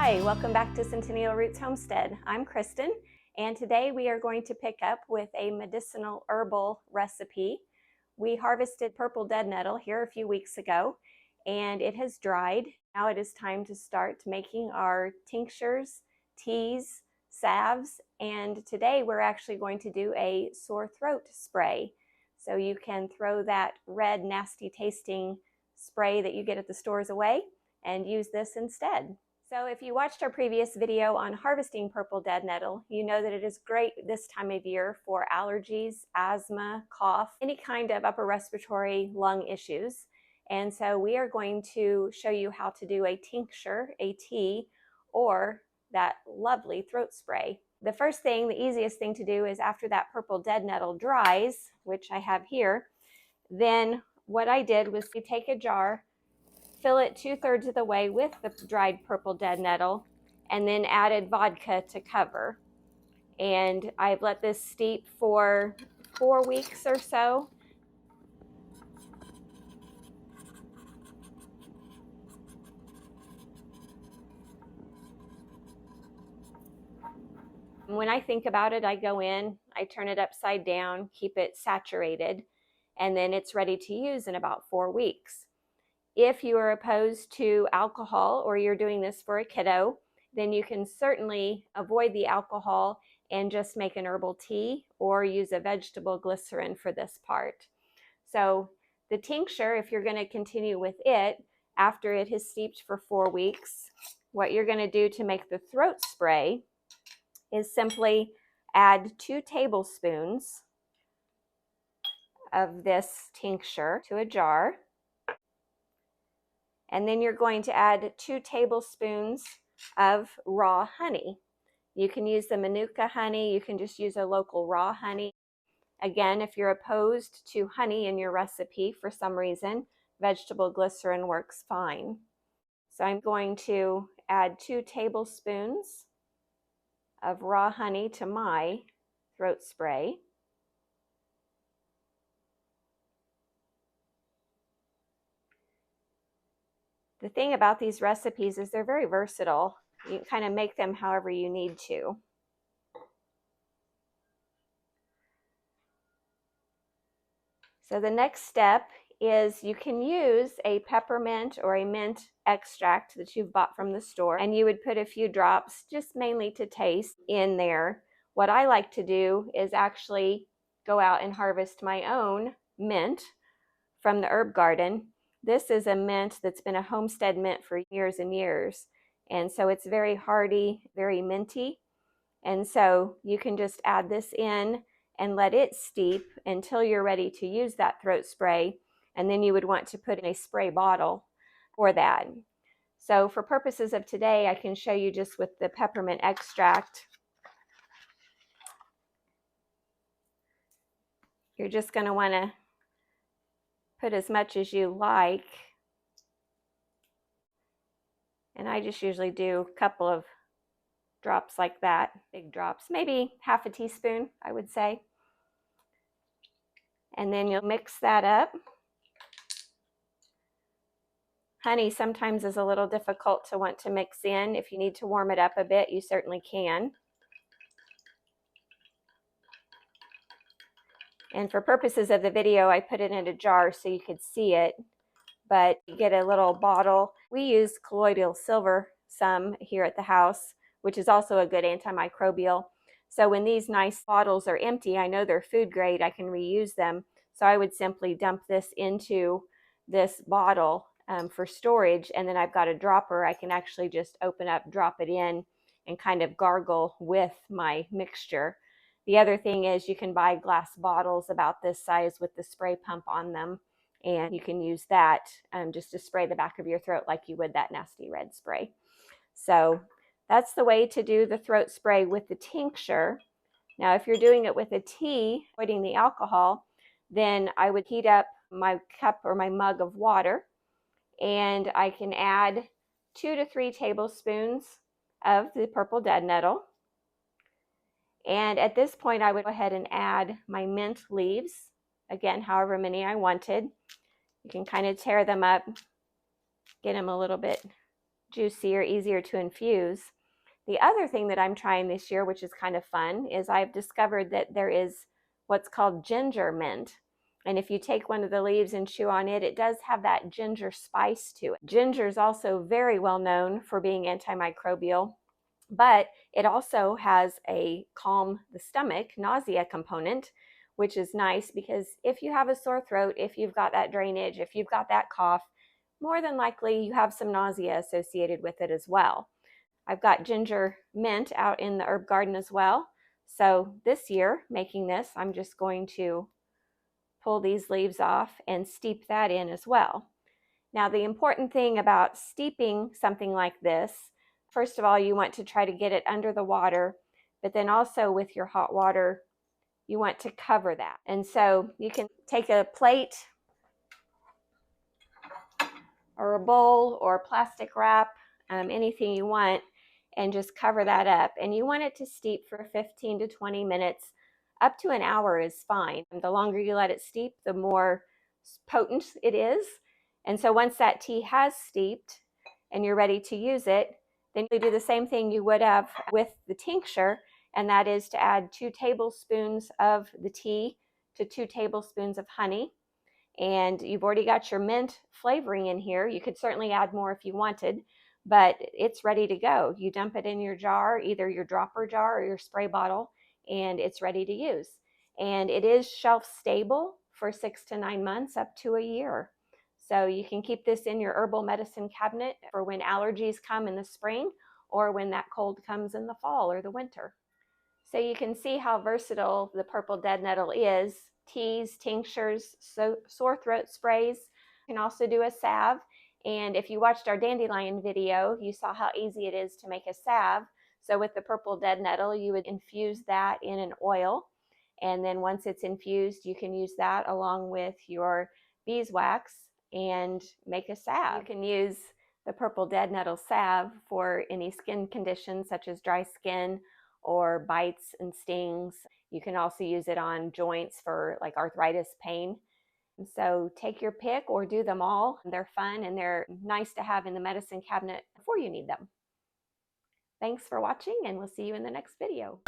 Hi, welcome back to Centennial Roots Homestead. I'm Kristen, and today we are going to pick up with a medicinal herbal recipe. We harvested purple dead nettle here a few weeks ago, and it has dried. Now it is time to start making our tinctures, teas, salves, and today we're actually going to do a sore throat spray. So you can throw that red, nasty tasting spray that you get at the stores away and use this instead. So if you watched our previous video on harvesting purple dead nettle, you know that it is great this time of year for allergies, asthma, cough, any kind of upper respiratory lung issues. And so we are going to show you how to do a tincture, a tea, or that lovely throat spray. The first thing, the easiest thing to do is after that purple dead nettle dries, which I have here, then what I did was you take a jar, fill it 2/3 of the way with the dried purple dead nettle, and then added vodka to cover. And I've let this steep for 4 weeks or so. When I think about it, I go in, I turn it upside down, keep it saturated, and then it's ready to use in about 4 weeks. If you are opposed to alcohol or you're doing this for a kiddo, then you can certainly avoid the alcohol and just make an herbal tea or use a vegetable glycerin for this part. So the tincture, if you're going to continue with it after it has steeped for 4 weeks, what you're going to do to make the throat spray is simply add 2 tablespoons of this tincture to a jar. And then you're going to add 2 tablespoons of raw honey. You can use the Manuka honey. You can just use a local raw honey. Again, if you're opposed to honey in your recipe for some reason, vegetable glycerin works fine. So I'm going to add 2 tablespoons of raw honey to my throat spray. The thing about these recipes is they're very versatile. You can kind of make them however you need to. So the next step is you can use a peppermint or a mint extract that you've bought from the store, and you would put a few drops, just mainly to taste, in there. What I like to do is actually go out and harvest my own mint from the herb garden. This is a mint that's been a homestead mint for years and years. And so it's very hardy, very minty. And so you can just add this in and let it steep until you're ready to use that throat spray. And then you would want to put in a spray bottle for that. So for purposes of today, I can show you just with the peppermint extract. You're just going to want to put as much as you like. And I just usually do a couple of drops like that, big drops, maybe half a teaspoon, I would say. And then you'll mix that up. Honey sometimes is a little difficult to want to mix in. If you need to warm it up a bit, you certainly can. And for purposes of the video, I put it in a jar so you could see it, but you get a little bottle. We use colloidal silver some here at the house, which is also a good antimicrobial. So when these nice bottles are empty, I know they're food grade, I can reuse them. So I would simply dump this into this bottle for storage, and then I've got a dropper. I can actually just open up, drop it in, and kind of gargle with my mixture. The other thing is you can buy glass bottles about this size with the spray pump on them, and you can use that just to spray the back of your throat like you would that nasty red spray. So that's the way to do the throat spray with the tincture. Now, if you're doing it with a tea, avoiding the alcohol, then I would heat up my cup or my mug of water, and I can add 2 to 3 tablespoons of the purple dead nettle. And at this point, I would go ahead and add my mint leaves, again, however many I wanted. You can kind of tear them up, get them a little bit juicier, easier to infuse. The other thing that I'm trying this year, which is kind of fun, is I've discovered that there is what's called ginger mint. And if you take one of the leaves and chew on it, it does have that ginger spice to it. Ginger is also very well known for being antimicrobial, but it also has a calm the stomach, nausea component, which is nice because if you have a sore throat, if you've got that drainage, if you've got that cough, more than likely you have some nausea associated with it as well. I've got ginger mint out in the herb garden as well. So this year, making this, I'm just going to pull these leaves off and steep that in as well. Now, the important thing about steeping something like this, first of all, you want to try to get it under the water, but then also with your hot water, you want to cover that. And so you can take a plate or a bowl or plastic wrap, anything you want, and just cover that up. And you want it to steep for 15 to 20 minutes. Up to an hour is fine. The longer you let it steep, the more potent it is. And so once that tea has steeped and you're ready to use it, then you do the same thing you would have with the tincture, and that is to add 2 tablespoons of the tea to 2 tablespoons of honey. And you've already got your mint flavoring in here. You could certainly add more if you wanted, but it's ready to go. You dump it in your jar, either your dropper jar or your spray bottle, and it's ready to use. And it is shelf stable for 6 to 9 months, up to a year. So you can keep this in your herbal medicine cabinet for when allergies come in the spring or when that cold comes in the fall or the winter. So you can see how versatile the purple dead nettle is. Teas, tinctures, sore throat sprays. You can also do a salve. And if you watched our dandelion video, you saw how easy it is to make a salve. So with the purple dead nettle, you would infuse that in an oil. And then once it's infused, you can use that along with your beeswax and make a salve. You can use the purple dead nettle salve for any skin conditions such as dry skin or bites and stings. You can also use it on joints for like arthritis pain. And so take your pick or do them all. They're fun and they're nice to have in the medicine cabinet before you need them. Thanks for watching, and we'll see you in the next video.